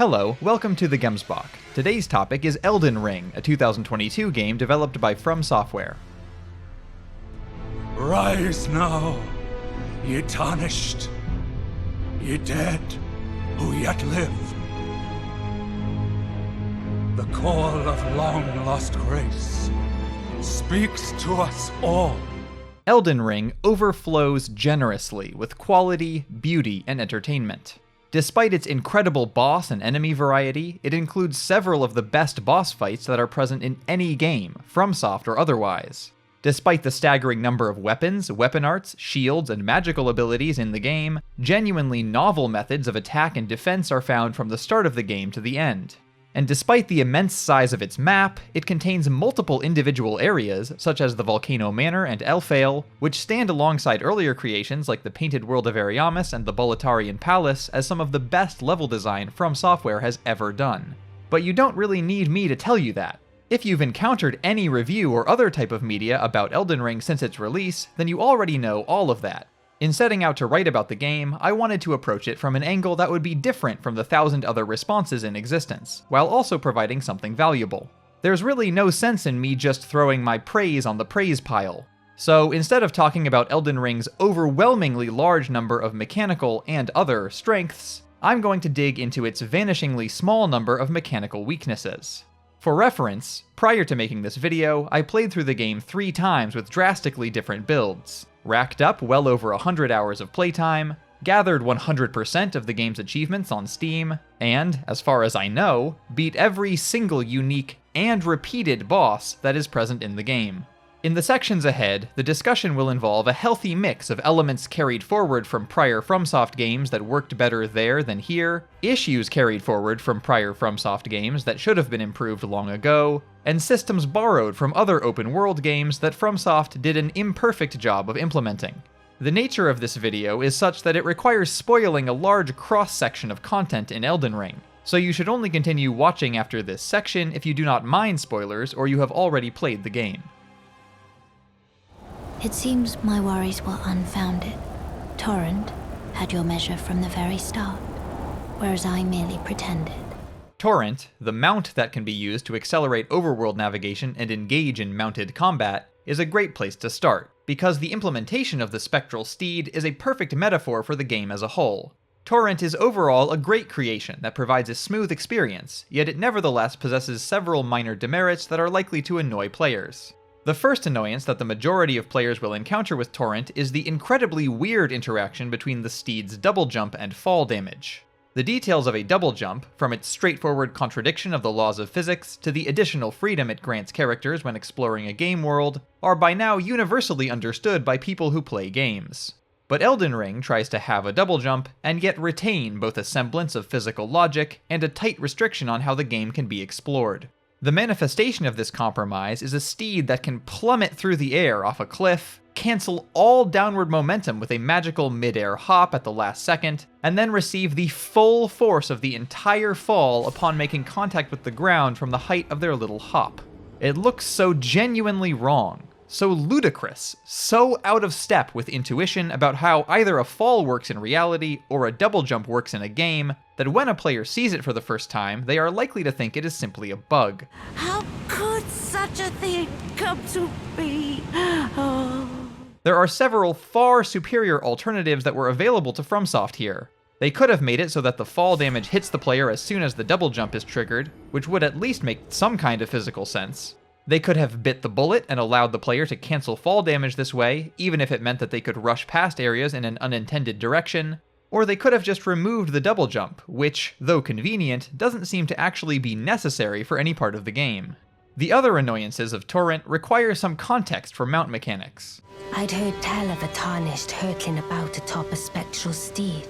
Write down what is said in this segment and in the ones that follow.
Hello, welcome to the Gemsbach. Today's topic is Elden Ring, a 2022 game developed by From Software. Rise now, ye tarnished, ye dead who yet live. The call of long-lost grace speaks to us all. Elden Ring overflows generously with quality, beauty, and entertainment. Despite its incredible boss and enemy variety, it includes several of the best boss fights that are present in any game, FromSoft or otherwise. Despite the staggering number of weapons, weapon arts, shields, and magical abilities in the game, genuinely novel methods of attack and defense are found from the start of the game to the end. And despite the immense size of its map, it contains multiple individual areas, such as the Volcano Manor and Elphael, which stand alongside earlier creations like the Painted World of Ariamis and the Boletarian Palace as some of the best level design From Software has ever done. But you don't really need me to tell you that. If you've encountered any review or other type of media about Elden Ring since its release, then you already know all of that. In setting out to write about the game, I wanted to approach it from an angle that would be different from the 1,000 other responses in existence, while also providing something valuable. There's really no sense in me just throwing my praise on the praise pile. So instead of talking about Elden Ring's overwhelmingly large number of mechanical and other strengths, I'm going to dig into its vanishingly small number of mechanical weaknesses. For reference, prior to making this video, I played through the game 3 times with drastically different builds, racked up well over 100 hours of playtime, gathered 100% of the game's achievements on Steam, and, as far as I know, beat every single unique and repeated boss that is present in the game. In the sections ahead, the discussion will involve a healthy mix of elements carried forward from prior FromSoft games that worked better there than here, issues carried forward from prior FromSoft games that should have been improved long ago, and systems borrowed from other open-world games that FromSoft did an imperfect job of implementing. The nature of this video is such that it requires spoiling a large cross-section of content in Elden Ring, so you should only continue watching after this section if you do not mind spoilers or you have already played the game. It seems my worries were unfounded. Torrent had your measure from the very start, whereas I merely pretended. Torrent, the mount that can be used to accelerate overworld navigation and engage in mounted combat, is a great place to start, because the implementation of the Spectral Steed is a perfect metaphor for the game as a whole. Torrent is overall a great creation that provides a smooth experience, yet it nevertheless possesses several minor demerits that are likely to annoy players. The first annoyance that the majority of players will encounter with Torrent is the incredibly weird interaction between the steed's double jump and fall damage. The details of a double jump, from its straightforward contradiction of the laws of physics to the additional freedom it grants characters when exploring a game world, are by now universally understood by people who play games. But Elden Ring tries to have a double jump, and yet retain both a semblance of physical logic and a tight restriction on how the game can be explored. The manifestation of this compromise is a steed that can plummet through the air off a cliff, cancel all downward momentum with a magical mid-air hop at the last second, and then receive the full force of the entire fall upon making contact with the ground from the height of their little hop. It looks so genuinely wrong, so ludicrous, so out of step with intuition about how either a fall works in reality or a double jump works in a game, that when a player sees it for the first time, they are likely to think it is simply a bug. How could such a thing come to be? Oh. There are several far superior alternatives that were available to FromSoft here. They could have made it so that the fall damage hits the player as soon as the double jump is triggered, which would at least make some kind of physical sense. They could have bit the bullet and allowed the player to cancel fall damage this way, even if it meant that they could rush past areas in an unintended direction, or they could have just removed the double jump, which, though convenient, doesn't seem to actually be necessary for any part of the game. The other annoyances of Torrent require some context for mount mechanics. I'd heard tell of a tarnished hurtling about atop a spectral steed.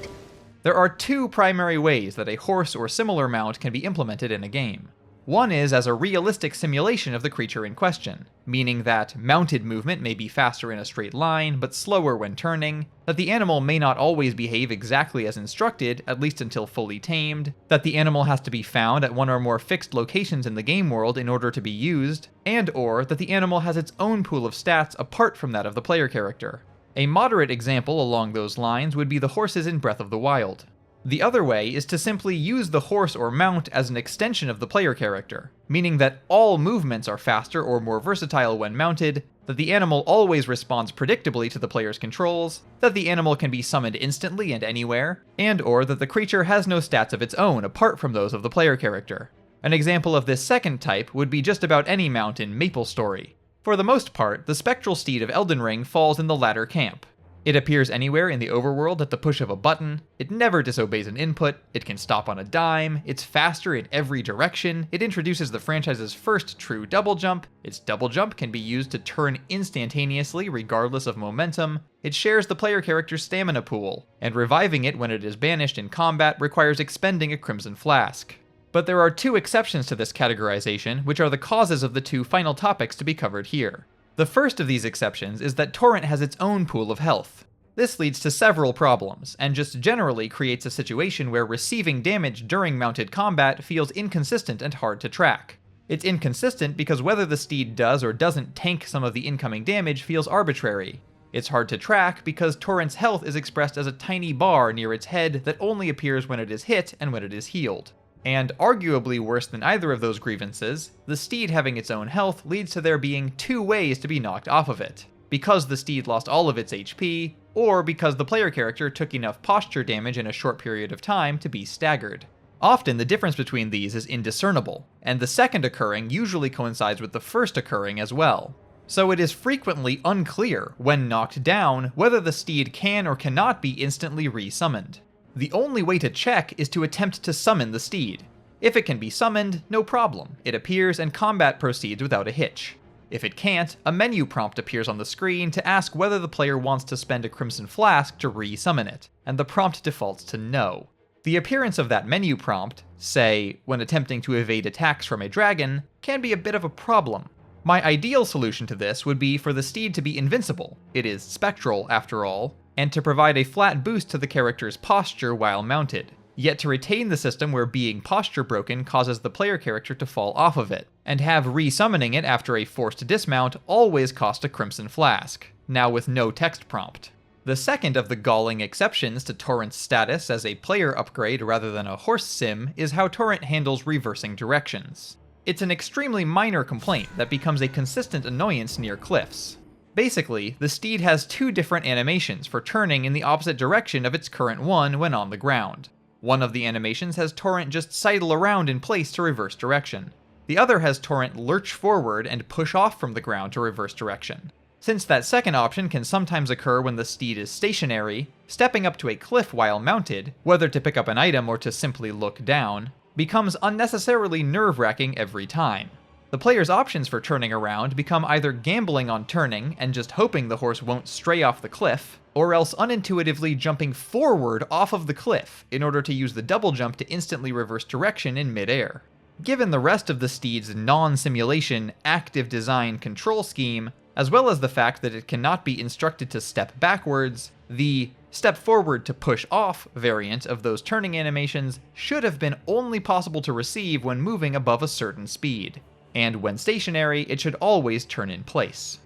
There are 2 primary ways that a horse or similar mount can be implemented in a game. One is as a realistic simulation of the creature in question, meaning that mounted movement may be faster in a straight line, but slower when turning, that the animal may not always behave exactly as instructed, at least until fully tamed, that the animal has to be found at one or more fixed locations in the game world in order to be used, and/or that the animal has its own pool of stats apart from that of the player character. A moderate example along those lines would be the horses in Breath of the Wild. The other way is to simply use the horse or mount as an extension of the player character, meaning that all movements are faster or more versatile when mounted, that the animal always responds predictably to the player's controls, that the animal can be summoned instantly and anywhere, and/or that the creature has no stats of its own apart from those of the player character. An example of this second type would be just about any mount in MapleStory. For the most part, the spectral steed of Elden Ring falls in the latter camp. It appears anywhere in the overworld at the push of a button, it never disobeys an input, it can stop on a dime, it's faster in every direction, it introduces the franchise's first true double jump, its double jump can be used to turn instantaneously regardless of momentum, it shares the player character's stamina pool, and reviving it when it is banished in combat requires expending a Crimson Flask. But there are two exceptions to this categorization, which are the causes of the two final topics to be covered here. The first of these exceptions is that Torrent has its own pool of health. This leads to several problems, and just generally creates a situation where receiving damage during mounted combat feels inconsistent and hard to track. It's inconsistent because whether the steed does or doesn't tank some of the incoming damage feels arbitrary. It's hard to track because Torrent's health is expressed as a tiny bar near its head that only appears when it is hit and when it is healed. And arguably worse than either of those grievances, the steed having its own health leads to there being two ways to be knocked off of it. Because the steed lost all of its HP, or because the player character took enough posture damage in a short period of time to be staggered. Often the difference between these is indiscernible, and the second occurring usually coincides with the first occurring as well. So it is frequently unclear, when knocked down, whether the steed can or cannot be instantly re-summoned. The only way to check is to attempt to summon the steed. If it can be summoned, no problem. It appears and combat proceeds without a hitch. If it can't, a menu prompt appears on the screen to ask whether the player wants to spend a Crimson Flask to re-summon it, and the prompt defaults to no. The appearance of that menu prompt, say, when attempting to evade attacks from a dragon, can be a bit of a problem. My ideal solution to this would be for the steed to be invincible, it is spectral after all, and to provide a flat boost to the character's posture while mounted, yet to retain the system where being posture broken causes the player character to fall off of it, and have re-summoning it after a forced dismount always cost a Crimson Flask, now with no text prompt. The second of the galling exceptions to Torrent's status as a player upgrade rather than a horse sim is how Torrent handles reversing directions. It's an extremely minor complaint that becomes a consistent annoyance near cliffs. Basically, the steed has two different animations for turning in the opposite direction of its current one when on the ground. One of the animations has Torrent just sidle around in place to reverse direction. The other has Torrent lurch forward and push off from the ground to reverse direction. Since that second option can sometimes occur when the steed is stationary, stepping up to a cliff while mounted, whether to pick up an item or to simply look down, becomes unnecessarily nerve-wracking every time. The player's options for turning around become either gambling on turning and just hoping the horse won't stray off the cliff, or else unintuitively jumping forward off of the cliff in order to use the double jump to instantly reverse direction in mid-air. Given the rest of the steed's non-simulation, active design control scheme, as well as the fact that it cannot be instructed to step backwards, the step forward to push off variant of those turning animations should have been only possible to receive when moving above a certain speed. And when stationary, it should always turn in place.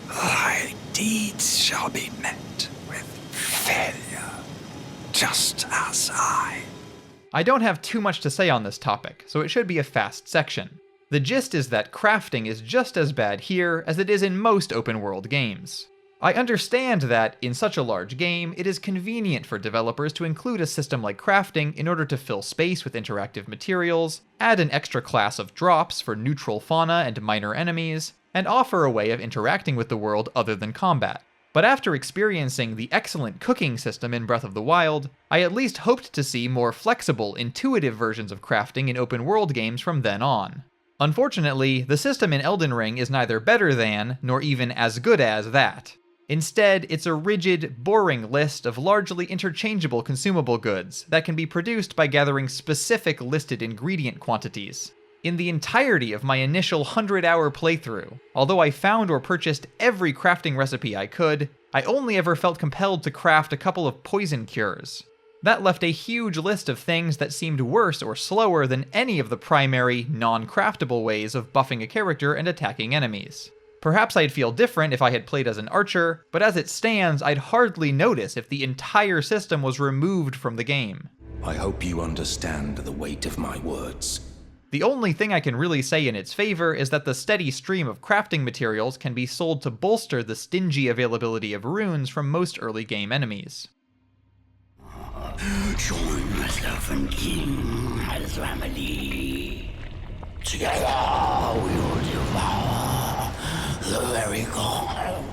Thy deeds shall be met with failure, just as I. I don't have too much to say on this topic, so it should be a fast section. The gist is that crafting is just as bad here as it is in most open-world games. I understand that, in such a large game, it is convenient for developers to include a system like crafting in order to fill space with interactive materials, add an extra class of drops for neutral fauna and minor enemies, and offer a way of interacting with the world other than combat. But after experiencing the excellent cooking system in Breath of the Wild, I at least hoped to see more flexible, intuitive versions of crafting in open-world games from then on. Unfortunately, the system in Elden Ring is neither better than, nor even as good as that. Instead, it's a rigid, boring list of largely interchangeable consumable goods that can be produced by gathering specific listed ingredient quantities. In the entirety of my initial 100-hour playthrough, although I found or purchased every crafting recipe I could, I only ever felt compelled to craft a couple of poison cures. That left a huge list of things that seemed worse or slower than any of the primary, non-craftable ways of buffing a character and attacking enemies. Perhaps I'd feel different if I had played as an archer, but as it stands, I'd hardly notice if the entire system was removed from the game. I hope you understand the weight of my words. The only thing I can really say in its favor is that the steady stream of crafting materials can be sold to bolster the stingy availability of runes from most early game enemies. Join myself and King as family. Together we will devour the very god.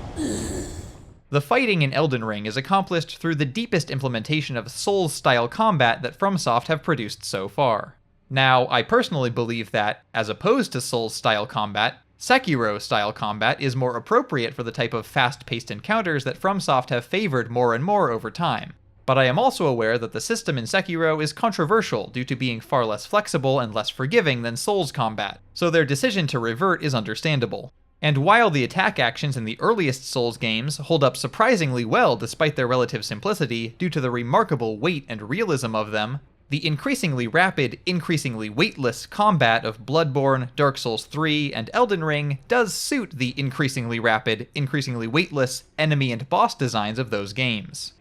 The fighting in Elden Ring is accomplished through the deepest implementation of Souls-style combat that FromSoft have produced so far. Now, I personally believe that, as opposed to Souls-style combat, Sekiro-style combat is more appropriate for the type of fast-paced encounters that FromSoft have favored more and more over time. But I am also aware that the system in Sekiro is controversial due to being far less flexible and less forgiving than Souls combat, so their decision to revert is understandable. And while the attack actions in the earliest Souls games hold up surprisingly well despite their relative simplicity due to the remarkable weight and realism of them, the increasingly rapid, increasingly weightless combat of Bloodborne, Dark Souls 3, and Elden Ring does suit the increasingly rapid, increasingly weightless enemy and boss designs of those games.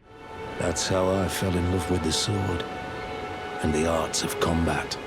That's how I fell in love with the sword and the arts of combat.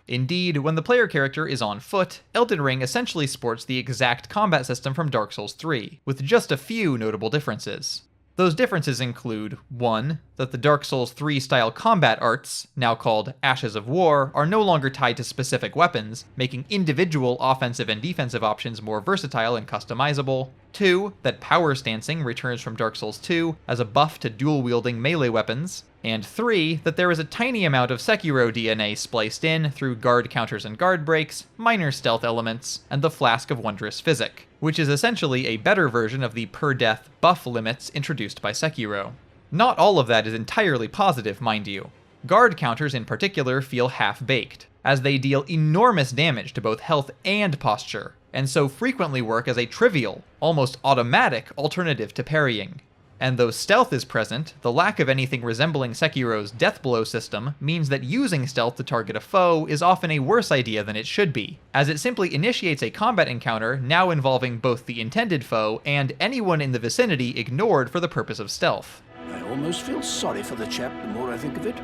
Indeed, when the player character is on foot, Elden Ring essentially sports the exact combat system from Dark Souls 3, with just a few notable differences. Those differences include 1. That the Dark Souls 3 style combat arts, now called Ashes of War, are no longer tied to specific weapons, making individual offensive and defensive options more versatile and customizable. 2. That power stancing returns from Dark Souls 2 as a buff to dual-wielding melee weapons. And 3. That there is a tiny amount of Sekiro DNA spliced in through guard counters and guard breaks, minor stealth elements, and the Flask of Wondrous Physic, which is essentially a better version of the per-death buff limits introduced by Sekiro. Not all of that is entirely positive, mind you. Guard counters in particular feel half-baked, as they deal enormous damage to both health and posture, and so frequently work as a trivial, almost automatic alternative to parrying. And though stealth is present, the lack of anything resembling Sekiro's death blow system means that using stealth to target a foe is often a worse idea than it should be, as it simply initiates a combat encounter now involving both the intended foe and anyone in the vicinity ignored for the purpose of stealth. I almost feel sorry for the chap the more I think of it.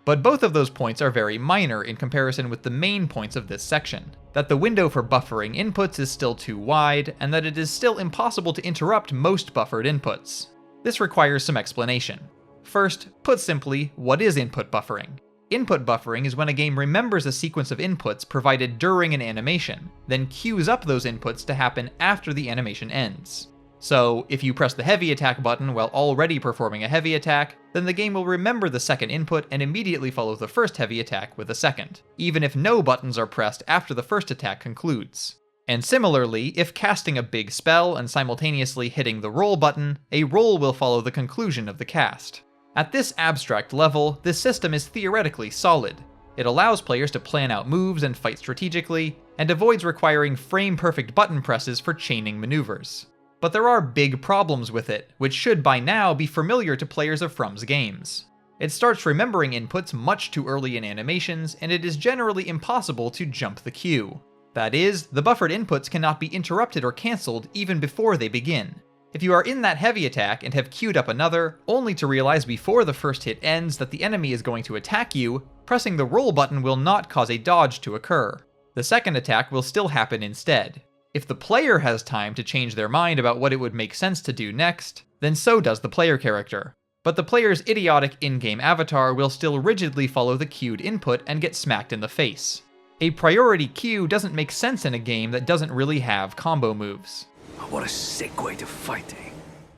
But both of those points are very minor in comparison with the main points of this section. That the window for buffering inputs is still too wide, and that it is still impossible to interrupt most buffered inputs. This requires some explanation. First, put simply, what is input buffering? Input buffering is when a game remembers a sequence of inputs provided during an animation, then queues up those inputs to happen after the animation ends. So, if you press the heavy attack button while already performing a heavy attack, then the game will remember the second input and immediately follow the first heavy attack with a second, even if no buttons are pressed after the first attack concludes. And similarly, if casting a big spell and simultaneously hitting the roll button, a roll will follow the conclusion of the cast. At this abstract level, this system is theoretically solid. It allows players to plan out moves and fight strategically, and avoids requiring frame-perfect button presses for chaining maneuvers. But there are big problems with it, which should by now be familiar to players of From's games. It starts remembering inputs much too early in animations, and it is generally impossible to jump the queue. That is, the buffered inputs cannot be interrupted or cancelled even before they begin. If you are in that heavy attack and have queued up another, only to realize before the first hit ends that the enemy is going to attack you, pressing the roll button will not cause a dodge to occur. The second attack will still happen instead. If the player has time to change their mind about what it would make sense to do next, then so does the player character. But the player's idiotic in-game avatar will still rigidly follow the queued input and get smacked in the face. A priority queue doesn't make sense in a game that doesn't really have combo moves. What a sick way to fighting.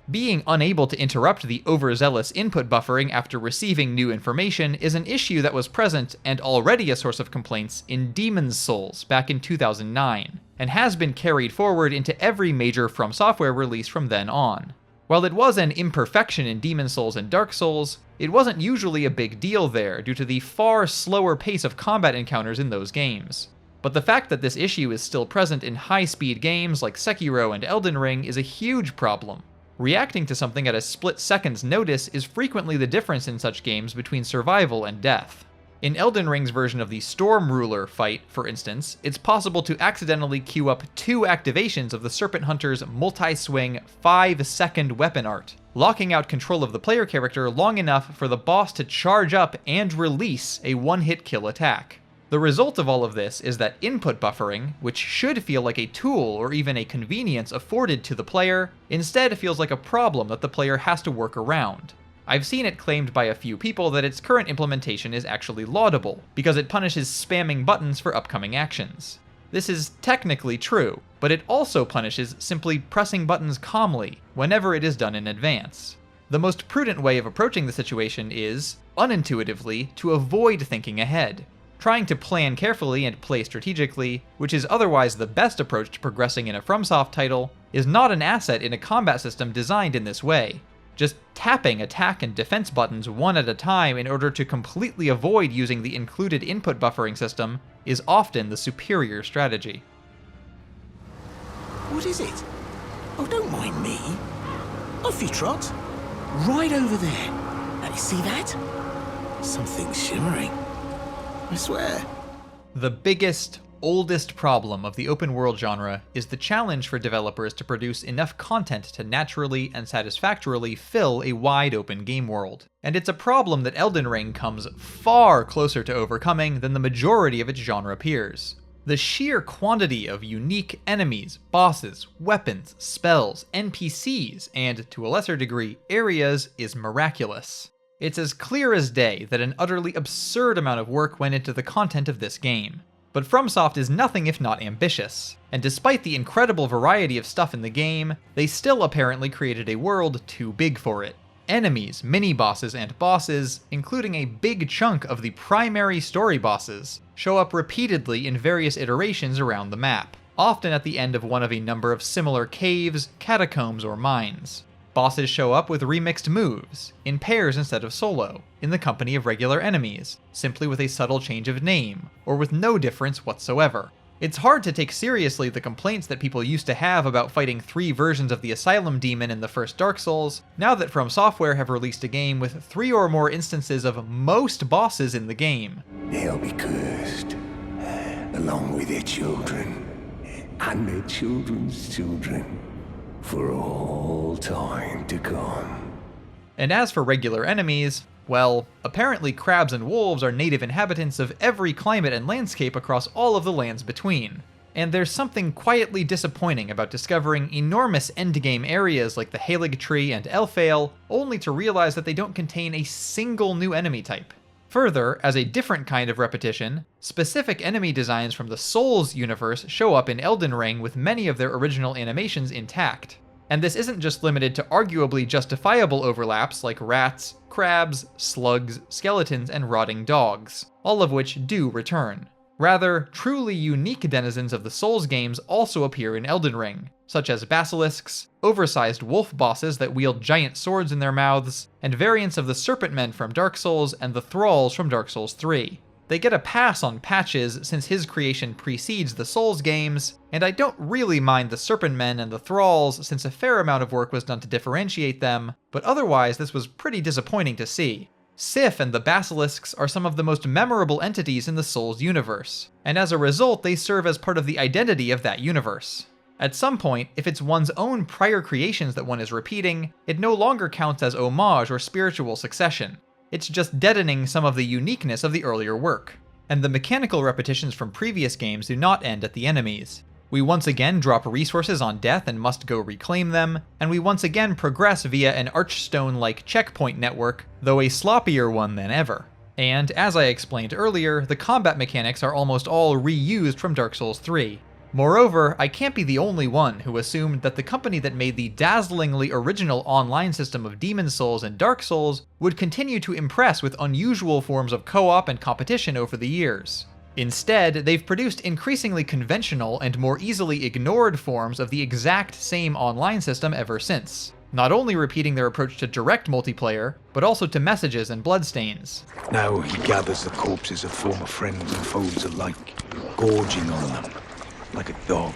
Being unable to interrupt the overzealous input buffering after receiving new information is an issue that was present and already a source of complaints in Demon's Souls back in 2009, and has been carried forward into every major From Software release from then on. While it was an imperfection in Demon's Souls and Dark Souls, it wasn't usually a big deal there due to the far slower pace of combat encounters in those games. But the fact that this issue is still present in high-speed games like Sekiro and Elden Ring is a huge problem. Reacting to something at a split second's notice is frequently the difference in such games between survival and death. In Elden Ring's version of the Storm Ruler fight, for instance, it's possible to accidentally queue up 2 activations of the Serpent Hunter's multi-swing 5-second weapon art, locking out control of the player character long enough for the boss to charge up and release a one-hit kill attack. The result of all of this is that input buffering, which should feel like a tool or even a convenience afforded to the player, instead feels like a problem that the player has to work around. I've seen it claimed by a few people that its current implementation is actually laudable, because it punishes spamming buttons for upcoming actions. This is technically true, but it also punishes simply pressing buttons calmly whenever it is done in advance. The most prudent way of approaching the situation is, unintuitively, to avoid thinking ahead. Trying to plan carefully and play strategically, which is otherwise the best approach to progressing in a FromSoft title, is not an asset in a combat system designed in this way. Just tapping attack and defense buttons one at a time in order to completely avoid using the included input buffering system is often the superior strategy. What is it? Oh, don't mind me. Off you trot. Right over there. Now, you see that? Something shimmering. I swear. The biggest, oldest problem of the open world genre is the challenge for developers to produce enough content to naturally and satisfactorily fill a wide open game world. And it's a problem that Elden Ring comes far closer to overcoming than the majority of its genre peers. The sheer quantity of unique enemies, bosses, weapons, spells, NPCs, and, to a lesser degree, areas is miraculous. It's as clear as day that an utterly absurd amount of work went into the content of this game. But FromSoft is nothing if not ambitious, and despite the incredible variety of stuff in the game, they still apparently created a world too big for it. Enemies, mini-bosses, and bosses, including a big chunk of the primary story bosses, show up repeatedly in various iterations around the map, often at the end of one of a number of similar caves, catacombs, or mines. Bosses show up with remixed moves, in pairs instead of solo, in the company of regular enemies, simply with a subtle change of name, or with no difference whatsoever. It's hard to take seriously the complaints that people used to have about fighting 3 versions of the Asylum Demon in the first Dark Souls, now that From Software have released a game with 3 or more instances of most bosses in the game. They'll be cursed, along with their children, and their children's children, for all time to come. And as for regular enemies, well, apparently crabs and wolves are native inhabitants of every climate and landscape across all of the lands between. And there's something quietly disappointing about discovering enormous endgame areas like the Halig Tree and Elfale, only to realize that they don't contain a single new enemy type. Further, as a different kind of repetition, specific enemy designs from the Souls universe show up in Elden Ring with many of their original animations intact. And this isn't just limited to arguably justifiable overlaps like rats, crabs, slugs, skeletons, and rotting dogs, all of which do return. Rather, truly unique denizens of the Souls games also appear in Elden Ring, such as basilisks, oversized wolf bosses that wield giant swords in their mouths, and variants of the Serpent Men from Dark Souls and the Thralls from Dark Souls 3. They get a pass on Patches since his creation precedes the Souls games, and I don't really mind the Serpent Men and the Thralls since a fair amount of work was done to differentiate them, but otherwise this was pretty disappointing to see. Sif and the Basilisks are some of the most memorable entities in the Souls universe, and as a result they serve as part of the identity of that universe. At some point, if it's one's own prior creations that one is repeating, it no longer counts as homage or spiritual succession. It's just deadening some of the uniqueness of the earlier work. And the mechanical repetitions from previous games do not end at the enemies. We once again drop resources on death and must go reclaim them, and we once again progress via an Archstone-like checkpoint network, though a sloppier one than ever. And, as I explained earlier, the combat mechanics are almost all reused from Dark Souls 3. Moreover, I can't be the only one who assumed that the company that made the dazzlingly original online system of Demon's Souls and Dark Souls would continue to impress with unusual forms of co-op and competition over the years. Instead, they've produced increasingly conventional and more easily ignored forms of the exact same online system ever since, not only repeating their approach to direct multiplayer, but also to messages and bloodstains. Now he gathers the corpses of former friends and foes alike, gorging on them like a dog.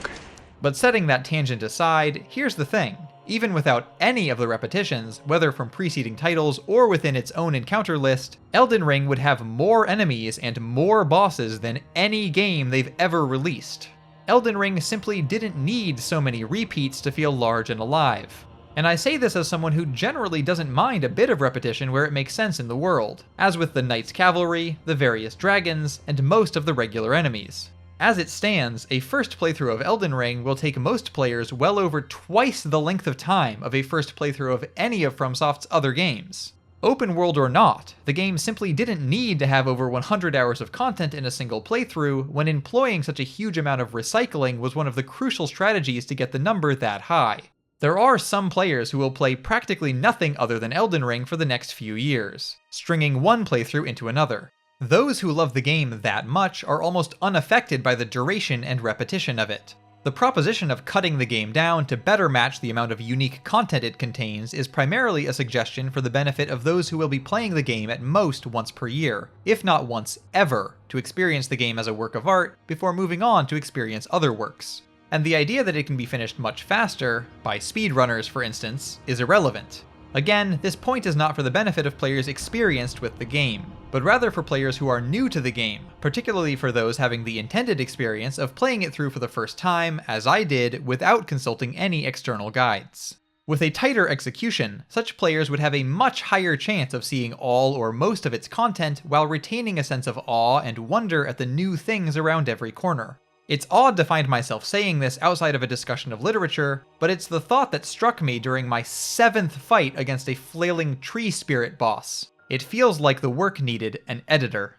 But setting that tangent aside, here's the thing. Even without any of the repetitions, whether from preceding titles or within its own encounter list, Elden Ring would have more enemies and more bosses than any game they've ever released. Elden Ring simply didn't need so many repeats to feel large and alive. And I say this as someone who generally doesn't mind a bit of repetition where it makes sense in the world, as with the Knights Cavalry, the various dragons, and most of the regular enemies. As it stands, a first playthrough of Elden Ring will take most players well over twice the length of time of a first playthrough of any of FromSoft's other games. Open world or not, the game simply didn't need to have over 100 hours of content in a single playthrough when employing such a huge amount of recycling was one of the crucial strategies to get the number that high. There are some players who will play practically nothing other than Elden Ring for the next few years, stringing one playthrough into another. Those who love the game that much are almost unaffected by the duration and repetition of it. The proposition of cutting the game down to better match the amount of unique content it contains is primarily a suggestion for the benefit of those who will be playing the game at most once per year, if not once ever, to experience the game as a work of art before moving on to experience other works. And the idea that it can be finished much faster, by speedrunners for instance, is irrelevant. Again, this point is not for the benefit of players experienced with the game, but rather for players who are new to the game, particularly for those having the intended experience of playing it through for the first time, as I did, without consulting any external guides. With a tighter execution, such players would have a much higher chance of seeing all or most of its content while retaining a sense of awe and wonder at the new things around every corner. It's odd to find myself saying this outside of a discussion of literature, but it's the thought that struck me during my 7th fight against a flailing tree spirit boss. It feels like the work needed an editor.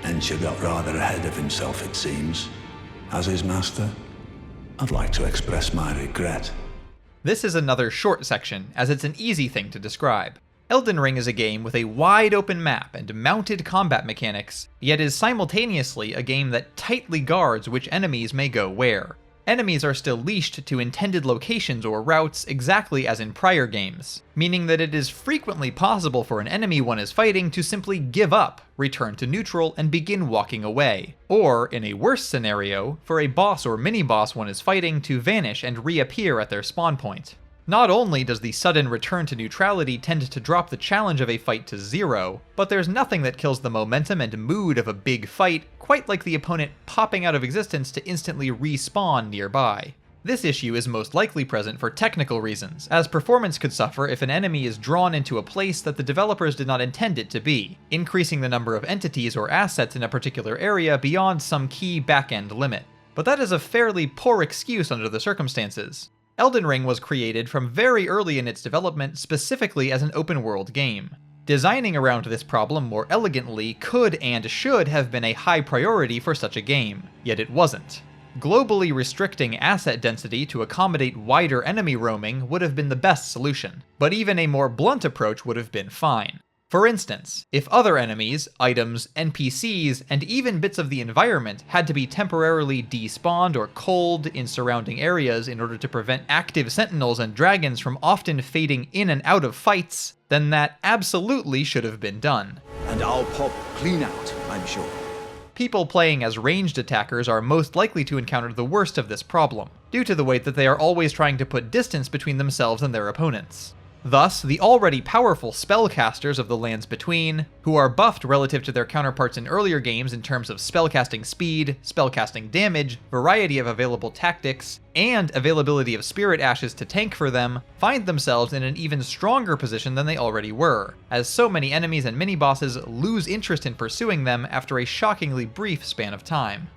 Ensha got rather ahead of himself, it seems. As his master, I'd like to express my regret. This is another short section, as it's an easy thing to describe. Elden Ring is a game with a wide open map and mounted combat mechanics, yet is simultaneously a game that tightly guards which enemies may go where. Enemies are still leashed to intended locations or routes exactly as in prior games, meaning that it is frequently possible for an enemy one is fighting to simply give up, return to neutral, and begin walking away. Or, in a worse scenario, for a boss or mini-boss one is fighting to vanish and reappear at their spawn point. Not only does the sudden return to neutrality tend to drop the challenge of a fight to zero, but there's nothing that kills the momentum and mood of a big fight quite like the opponent popping out of existence to instantly respawn nearby. This issue is most likely present for technical reasons, as performance could suffer if an enemy is drawn into a place that the developers did not intend it to be, increasing the number of entities or assets in a particular area beyond some key back-end limit. But that is a fairly poor excuse under the circumstances. Elden Ring was created from very early in its development specifically as an open-world game. Designing around this problem more elegantly could and should have been a high priority for such a game, yet it wasn't. Globally restricting asset density to accommodate wider enemy roaming would have been the best solution, but even a more blunt approach would have been fine. For instance, if other enemies, items, NPCs, and even bits of the environment had to be temporarily despawned or culled in surrounding areas in order to prevent active sentinels and dragons from often fading in and out of fights, then that absolutely should have been done. And I'll pop clean out, I'm sure. People playing as ranged attackers are most likely to encounter the worst of this problem, due to the way that they are always trying to put distance between themselves and their opponents. Thus, the already powerful spellcasters of the Lands Between, who are buffed relative to their counterparts in earlier games in terms of spellcasting speed, spellcasting damage, variety of available tactics, and availability of spirit ashes to tank for them, find themselves in an even stronger position than they already were, as so many enemies and mini-bosses lose interest in pursuing them after a shockingly brief span of time.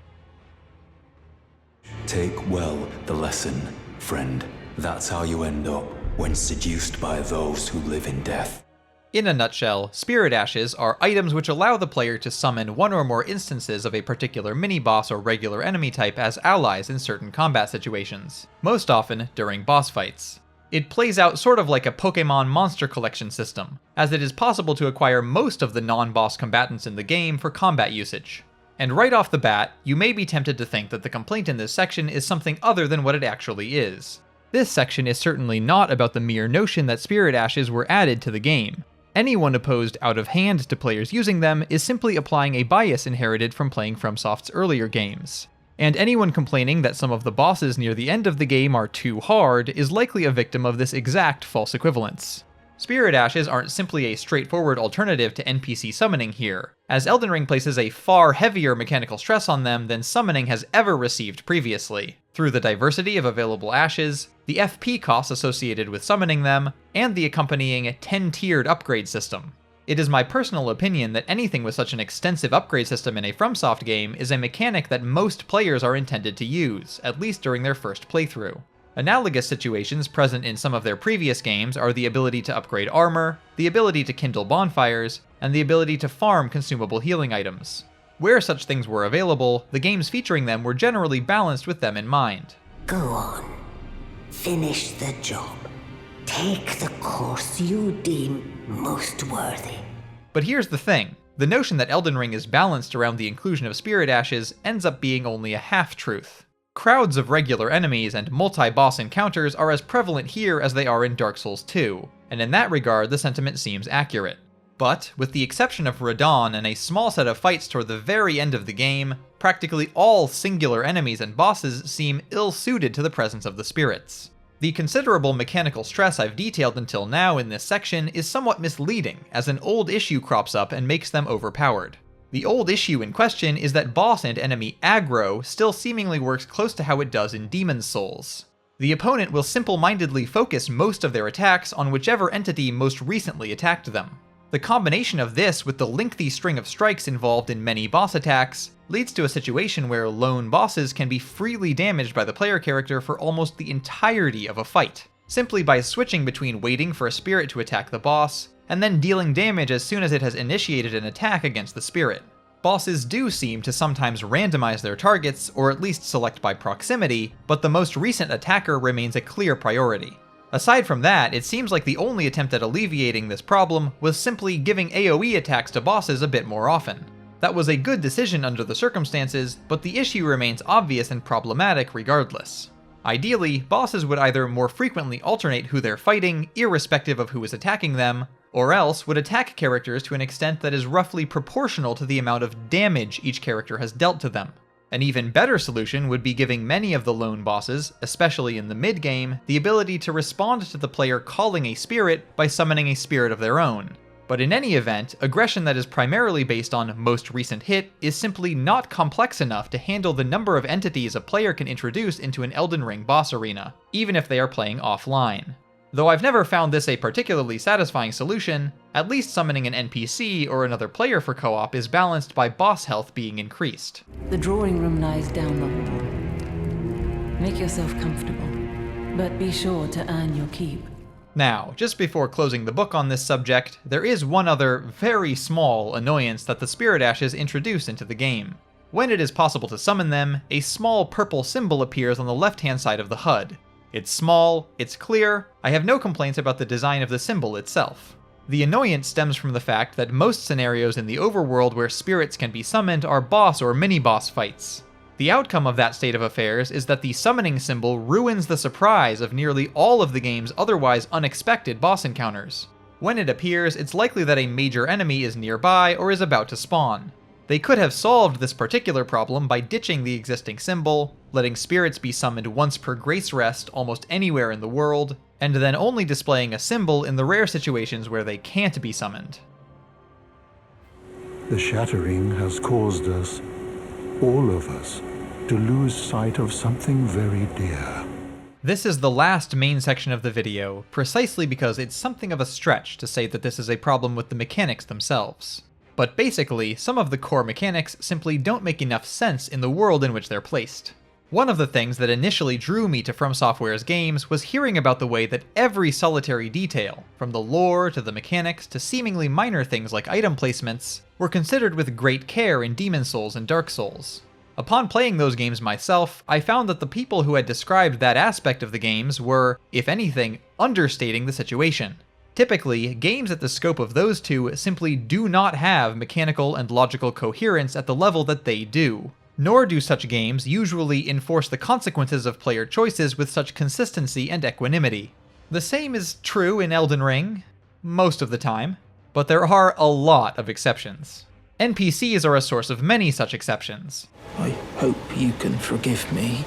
Take well the lesson, friend. That's how you end up when seduced by those who live in death. In a nutshell, Spirit Ashes are items which allow the player to summon one or more instances of a particular mini-boss or regular enemy type as allies in certain combat situations, most often during boss fights. It plays out sort of like a Pokémon monster collection system, as it is possible to acquire most of the non-boss combatants in the game for combat usage. And right off the bat, you may be tempted to think that the complaint in this section is something other than what it actually is. This section is certainly not about the mere notion that Spirit Ashes were added to the game. Anyone opposed out of hand to players using them is simply applying a bias inherited from playing FromSoft's earlier games. And anyone complaining that some of the bosses near the end of the game are too hard is likely a victim of this exact false equivalence. Spirit Ashes aren't simply a straightforward alternative to NPC summoning here, as Elden Ring places a far heavier mechanical stress on them than summoning has ever received previously, through the diversity of available ashes, the FP costs associated with summoning them, and the accompanying 10-tiered upgrade system. It is my personal opinion that anything with such an extensive upgrade system in a FromSoft game is a mechanic that most players are intended to use, at least during their first playthrough. Analogous situations present in some of their previous games are the ability to upgrade armor, the ability to kindle bonfires, and the ability to farm consumable healing items. Where such things were available, the games featuring them were generally balanced with them in mind. Go on. Finish the job. Take the course you deem most worthy. But here's the thing. The notion that Elden Ring is balanced around the inclusion of Spirit Ashes ends up being only a half-truth. Crowds of regular enemies and multi-boss encounters are as prevalent here as they are in Dark Souls 2, and in that regard the sentiment seems accurate. But, with the exception of Radahn and a small set of fights toward the very end of the game, practically all singular enemies and bosses seem ill-suited to the presence of the spirits. The considerable mechanical stress I've detailed until now in this section is somewhat misleading, as an old issue crops up and makes them overpowered. The old issue in question is that boss and enemy aggro still seemingly works close to how it does in Demon's Souls. The opponent will simple-mindedly focus most of their attacks on whichever entity most recently attacked them. The combination of this with the lengthy string of strikes involved in many boss attacks leads to a situation where lone bosses can be freely damaged by the player character for almost the entirety of a fight, simply by switching between waiting for a spirit to attack the boss, and then dealing damage as soon as it has initiated an attack against the spirit. Bosses do seem to sometimes randomize their targets, or at least select by proximity, but the most recent attacker remains a clear priority. Aside from that, it seems like the only attempt at alleviating this problem was simply giving AoE attacks to bosses a bit more often. That was a good decision under the circumstances, but the issue remains obvious and problematic regardless. Ideally, bosses would either more frequently alternate who they're fighting, irrespective of who is attacking them, or else would attack characters to an extent that is roughly proportional to the amount of damage each character has dealt to them. An even better solution would be giving many of the lone bosses, especially in the mid-game, the ability to respond to the player calling a spirit by summoning a spirit of their own. But in any event, aggression that is primarily based on most recent hit is simply not complex enough to handle the number of entities a player can introduce into an Elden Ring boss arena, even if they are playing offline. Though I've never found this a particularly satisfying solution, at least summoning an NPC or another player for co-op is balanced by boss health being increased. The drawing room lies down the hall. Make yourself comfortable, but be sure to earn your keep. Now, just before closing the book on this subject, there is one other, very small annoyance that the Spirit Ashes introduce into the game. When it is possible to summon them, a small purple symbol appears on the left-hand side of the HUD. It's small, it's clear, I have no complaints about the design of the symbol itself. The annoyance stems from the fact that most scenarios in the overworld where spirits can be summoned are boss or mini-boss fights. The outcome of that state of affairs is that the summoning symbol ruins the surprise of nearly all of the game's otherwise unexpected boss encounters. When it appears, it's likely that a major enemy is nearby or is about to spawn. They could have solved this particular problem by ditching the existing symbol, letting spirits be summoned once per grace rest almost anywhere in the world, and then only displaying a symbol in the rare situations where they can't be summoned. The shattering has caused us, all of us, to lose sight of something very dear. This is the last main section of the video, precisely because it's something of a stretch to say that this is a problem with the mechanics themselves. But basically, some of the core mechanics simply don't make enough sense in the world in which they're placed. One of the things that initially drew me to From Software's games was hearing about the way that every solitary detail, from the lore to the mechanics to seemingly minor things like item placements, were considered with great care in Demon's Souls and Dark Souls. Upon playing those games myself, I found that the people who had described that aspect of the games were, if anything, understating the situation. Typically, games at the scope of those two simply do not have mechanical and logical coherence at the level that they do. Nor do such games usually enforce the consequences of player choices with such consistency and equanimity. The same is true in Elden Ring, most of the time, but there are a lot of exceptions. NPCs are a source of many such exceptions. I hope you can forgive me.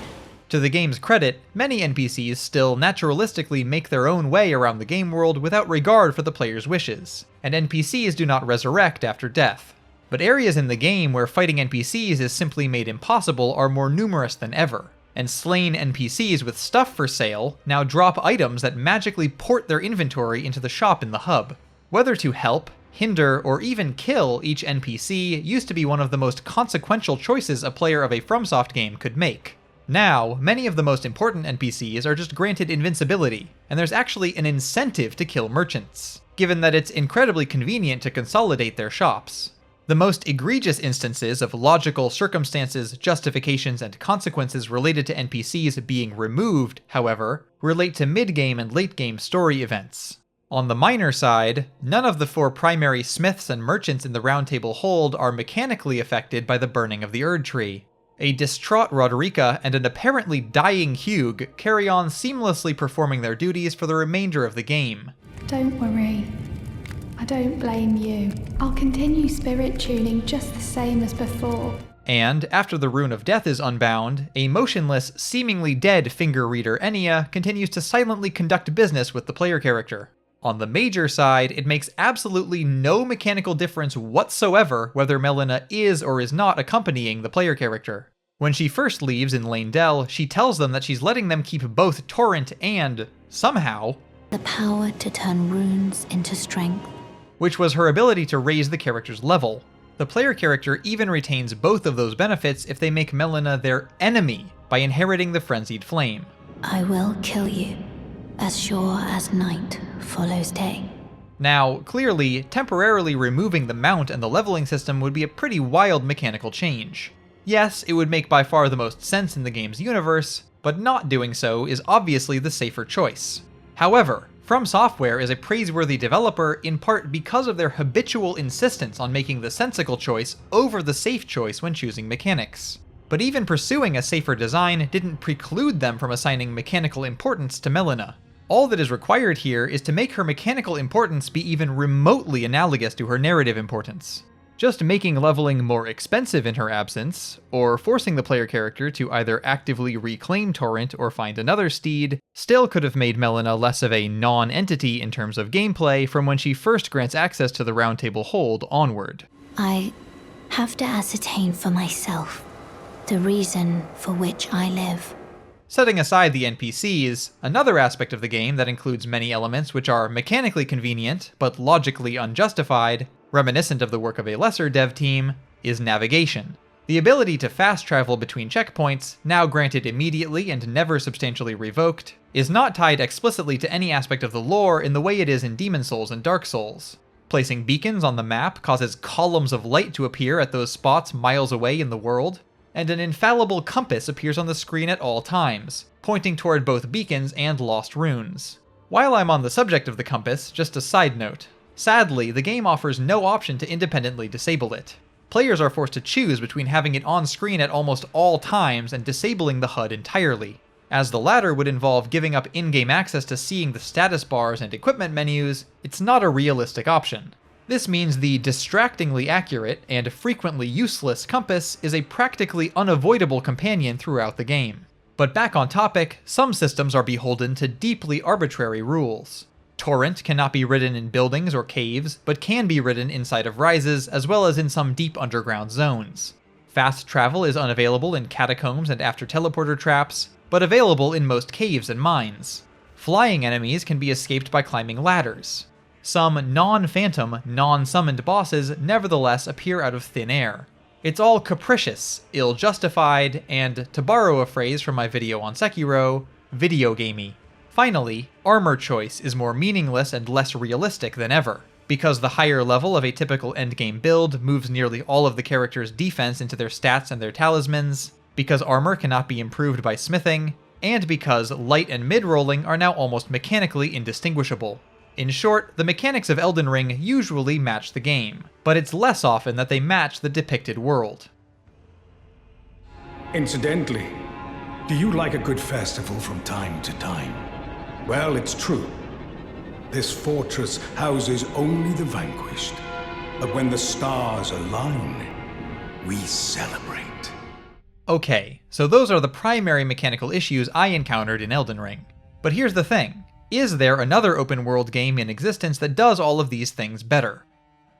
To the game's credit, many NPCs still naturalistically make their own way around the game world without regard for the player's wishes, and NPCs do not resurrect after death. But areas in the game where fighting NPCs is simply made impossible are more numerous than ever, and slain NPCs with stuff for sale now drop items that magically port their inventory into the shop in the hub. Whether to help, hinder, or even kill each NPC used to be one of the most consequential choices a player of a FromSoft game could make. Now, many of the most important NPCs are just granted invincibility, and there's actually an incentive to kill merchants, given that it's incredibly convenient to consolidate their shops. The most egregious instances of logical circumstances, justifications, and consequences related to NPCs being removed, however, relate to mid-game and late-game story events. On the minor side, none of the 4 primary smiths and merchants in the Round Table Hold are mechanically affected by the burning of the Erd Tree. A distraught Roderica and an apparently dying Hugh carry on seamlessly performing their duties for the remainder of the game. Don't worry. I don't blame you. I'll continue spirit tuning just the same as before. And, after the Rune of Death is unbound, a motionless, seemingly dead finger reader Enya continues to silently conduct business with the player character. On the major side, it makes absolutely no mechanical difference whatsoever whether Melina is or is not accompanying the player character. When she first leaves in Leyndell, she tells them that she's letting them keep both Torrent and, somehow, the power to turn runes into strength, which was her ability to raise the character's level. The player character even retains both of those benefits if they make Melina their enemy by inheriting the Frenzied Flame. I will kill you, as sure as night follows day. Now, clearly, temporarily removing the mount and the leveling system would be a pretty wild mechanical change. Yes, it would make by far the most sense in the game's universe, but not doing so is obviously the safer choice. However, From Software is a praiseworthy developer in part because of their habitual insistence on making the sensical choice over the safe choice when choosing mechanics. But even pursuing a safer design didn't preclude them from assigning mechanical importance to Melina. All that is required here is to make her mechanical importance be even remotely analogous to her narrative importance. Just making leveling more expensive in her absence, or forcing the player character to either actively reclaim Torrent or find another steed, still could have made Melina less of a non-entity in terms of gameplay from when she first grants access to the Round Table Hold onward. I have to ascertain for myself the reason for which I live. Setting aside the NPCs, another aspect of the game that includes many elements which are mechanically convenient, but logically unjustified, reminiscent of the work of a lesser dev team, is navigation. The ability to fast travel between checkpoints, now granted immediately and never substantially revoked, is not tied explicitly to any aspect of the lore in the way it is in Demon Souls and Dark Souls. Placing beacons on the map causes columns of light to appear at those spots miles away in the world, and an infallible compass appears on the screen at all times, pointing toward both beacons and lost runes. While I'm on the subject of the compass, just a side note. Sadly, the game offers no option to independently disable it. Players are forced to choose between having it on screen at almost all times and disabling the HUD entirely. As the latter would involve giving up in-game access to seeing the status bars and equipment menus, it's not a realistic option. This means the distractingly accurate and frequently useless compass is a practically unavoidable companion throughout the game. But back on topic, some systems are beholden to deeply arbitrary rules. Torrent cannot be ridden in buildings or caves, but can be ridden inside of rises, as well as in some deep underground zones. Fast travel is unavailable in catacombs and after teleporter traps, but available in most caves and mines. Flying enemies can be escaped by climbing ladders. Some non-phantom, non-summoned bosses nevertheless appear out of thin air. It's all capricious, ill-justified, and, to borrow a phrase from my video on Sekiro, video-gamey. Finally, armor choice is more meaningless and less realistic than ever, because the higher level of a typical endgame build moves nearly all of the character's defense into their stats and their talismans, because armor cannot be improved by smithing, and because light and mid-rolling are now almost mechanically indistinguishable. In short, the mechanics of Elden Ring usually match the game, but it's less often that they match the depicted world. Incidentally, do you like a good festival from time to time? Well, it's true. This fortress houses only the vanquished. But when the stars align, we celebrate. Okay, so those are the primary mechanical issues I encountered in Elden Ring. But here's the thing. Is there another open world game in existence that does all of these things better?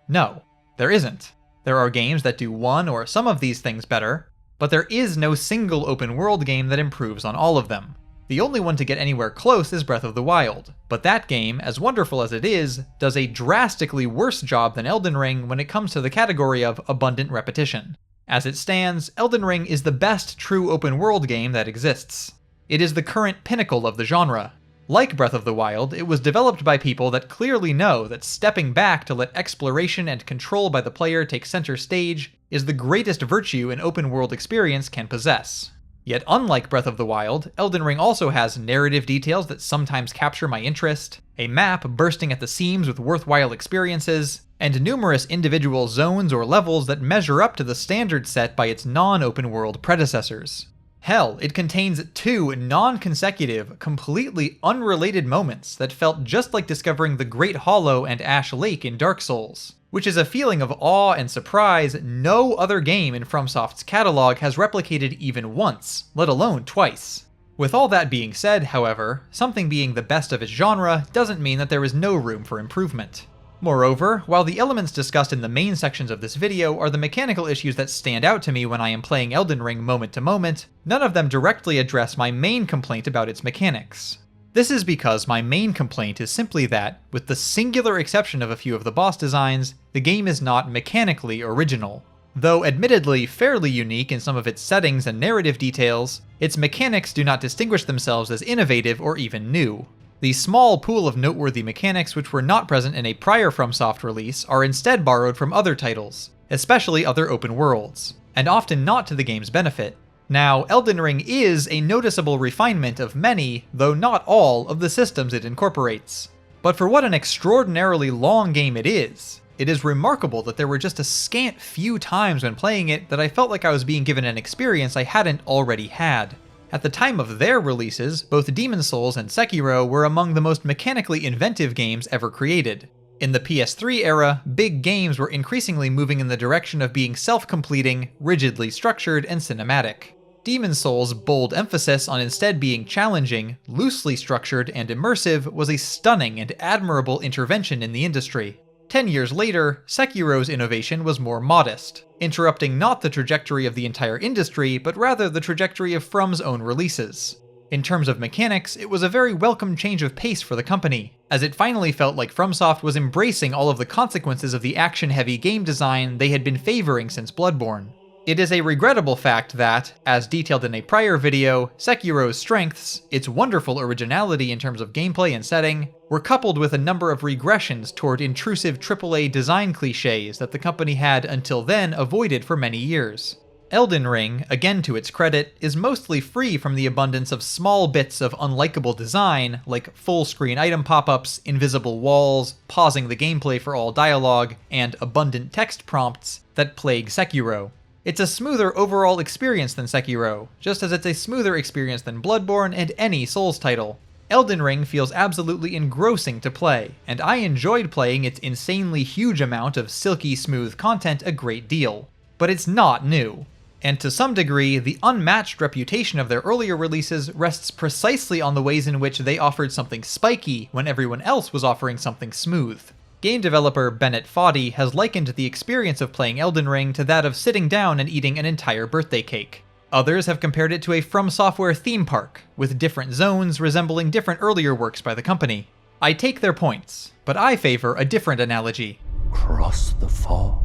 No, there isn't. There are games that do one or some of these things better, but there is no single open world game that improves on all of them. The only one to get anywhere close is Breath of the Wild, but that game, as wonderful as it is, does a drastically worse job than Elden Ring when it comes to the category of abundant repetition. As it stands, Elden Ring is the best true open world game that exists. It is the current pinnacle of the genre. Like Breath of the Wild, it was developed by people that clearly know that stepping back to let exploration and control by the player take center stage is the greatest virtue an open world experience can possess. Yet unlike Breath of the Wild, Elden Ring also has narrative details that sometimes capture my interest, a map bursting at the seams with worthwhile experiences, and numerous individual zones or levels that measure up to the standard set by its non-open world predecessors. Hell, it contains 2 non-consecutive, completely unrelated moments that felt just like discovering the Great Hollow and Ash Lake in Dark Souls, which is a feeling of awe and surprise no other game in FromSoft's catalog has replicated even once, let alone twice. With all that being said, however, something being the best of its genre doesn't mean that there is no room for improvement. Moreover, while the elements discussed in the main sections of this video are the mechanical issues that stand out to me when I am playing Elden Ring moment to moment, none of them directly address my main complaint about its mechanics. This is because my main complaint is simply that, with the singular exception of a few of the boss designs, the game is not mechanically original. Though admittedly fairly unique in some of its settings and narrative details, its mechanics do not distinguish themselves as innovative or even new. The small pool of noteworthy mechanics which were not present in a prior FromSoft release are instead borrowed from other titles, especially other open worlds, and often not to the game's benefit. Now, Elden Ring is a noticeable refinement of many, though not all, of the systems it incorporates. But for what an extraordinarily long game it is remarkable that there were just a scant few times when playing it that I felt like I was being given an experience I hadn't already had. At the time of their releases, both Demon's Souls and Sekiro were among the most mechanically inventive games ever created. In the PS3 era, big games were increasingly moving in the direction of being self-completing, rigidly structured, and cinematic. Demon's Souls' bold emphasis on instead being challenging, loosely structured, and immersive was a stunning and admirable intervention in the industry. 10 years later, Sekiro's innovation was more modest, interrupting not the trajectory of the entire industry, but rather the trajectory of From's own releases. In terms of mechanics, it was a very welcome change of pace for the company, as it finally felt like FromSoft was embracing all of the consequences of the action-heavy game design they had been favoring since Bloodborne. It is a regrettable fact that, as detailed in a prior video, Sekiro's strengths, its wonderful originality in terms of gameplay and setting, were coupled with a number of regressions toward intrusive AAA design cliches that the company had until then avoided for many years. Elden Ring, again to its credit, is mostly free from the abundance of small bits of unlikable design, like full-screen item pop-ups, invisible walls, pausing the gameplay for all dialogue, and abundant text prompts that plague Sekiro. It's a smoother overall experience than Sekiro, just as it's a smoother experience than Bloodborne and any Souls title. Elden Ring feels absolutely engrossing to play, and I enjoyed playing its insanely huge amount of silky smooth content a great deal. But it's not new. And to some degree, the unmatched reputation of their earlier releases rests precisely on the ways in which they offered something spiky when everyone else was offering something smooth. Game developer Bennett Foddy has likened the experience of playing Elden Ring to that of sitting down and eating an entire birthday cake. Others have compared it to a From Software theme park, with different zones resembling different earlier works by the company. I take their points, but I favor a different analogy. Cross the fog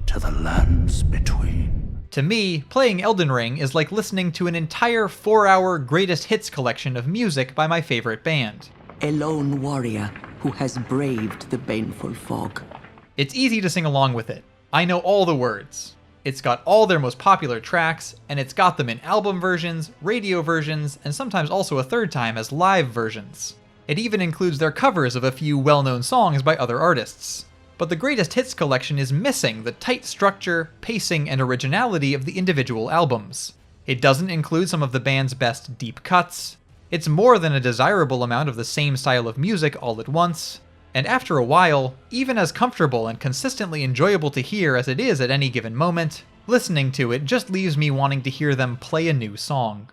to the lands between. To me, playing Elden Ring is like listening to an entire 4-hour greatest hits collection of music by my favorite band. A lone warrior who has braved the baneful fog. It's easy to sing along with it. I know all the words. It's got all their most popular tracks, and it's got them in album versions, radio versions, and sometimes also a third time as live versions. It even includes their covers of a few well-known songs by other artists. But the greatest hits collection is missing the tight structure, pacing, and originality of the individual albums. It doesn't include some of the band's best deep cuts. It's more than a desirable amount of the same style of music all at once. And after a while, even as comfortable and consistently enjoyable to hear as it is at any given moment, listening to it just leaves me wanting to hear them play a new song.